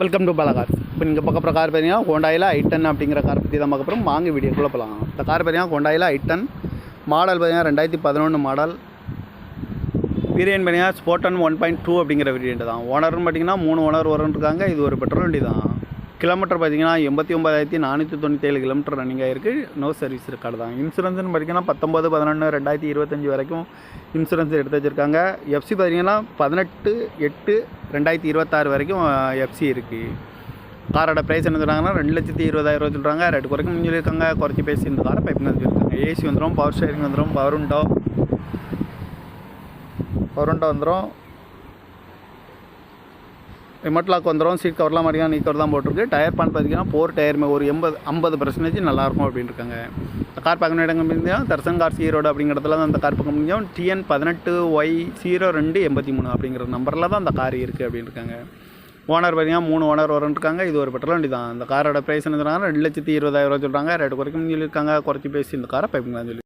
Welcome to Bala car. இப்போ நீங்கள் பார்க்க போகிற கார் பார்த்தீங்கன்னா ஹோண்டாயில் i10 அப்படிங்கிற கார் பற்றி தான் பார்க்க போகிறோம். வாங்க வீடியோக்குள்ளே போகலாம். இந்த கார் பார்த்தீங்கன்னா ஹோண்டாயில் i10 மாடல் பார்த்தீங்கன்னா 2011 மாடல். வேரியன்ட் பார்த்தீங்கன்னா ஸ்போர்டன் 1.2 அப்படிங்கிற வேரியன்ட் தான். ஓனர்னு பார்த்தீங்கன்னா 3 ஓனர் இருக்காங்க. இது ஒரு பெட்ரோல் வண்டி தான். கிலோமீட்டர் பார்த்தீங்கன்னா 89,497 கிலோமீட்டர் ரன்னிங் ஆகிருக்கு. நோ சர்வீஸ் ரெக்கார்டு தான். இன்சூரன்ஸ்னு பார்த்தீங்கன்னா 19/11/2026 வரைக்கும் இன்சூரன்ஸ் எடுத்து வச்சுருக்காங்க. எஃப்சி பார்த்தீங்கன்னா 18/8/2026 வரைக்கும் எஃப்சி இருக்குது. காரோட ப்ரைஸ் என்ன சொல்கிறாங்கன்னா 2,20,000 சொல்கிறாங்க. ரேட்டு குறைக்க சொல்லியிருக்காங்க. குறைச்சி பேசி இந்த காரை பைப் சொல்லியிருக்காங்க. ஏசி வந்துடும், பவர் ஸ்டேரிங் வந்துடும், பவர் விண்டோ வந்துடும், ரிமோட் லாக் வந்துடும், சீட் கவர்லாம் மாதிரியான நீ கவர் தான் போட்டிருக்கு. டயர் பான் பார்த்தீங்கன்னா 4 டயருமே ஒரு 50% நல்லாயிருக்கும் அப்படின்னு இருக்காங்க. இந்த கார் பார்க்க இடங்கள் பார்த்தீங்கன்னா தர்சன் கார்ஸ் ஈரோடு அப்படிங்கிறதுல தான் அந்த கார் பார்க்க முடியும். TN18Y0283 அப்படிங்கிற நம்பரில் தான் அந்த கார் இருக்குது அப்படின்னு இருக்காங்க. ஓனர் பார்த்தீங்கன்னா 3 ஓனர் இருக்காங்க. இது ஒரு பெட்ரோல் வண்டி தான். இந்த காரோட ப்ரைஸ் என்ன சொல்கிறாங்க 2,20,000 சொல்கிறாங்க. ரேட்டு குறைக்க சொல்லியிருக்காங்க. குறைச்சி பேசி இந்த காரை பைப்பிங்கலாம் சொல்லி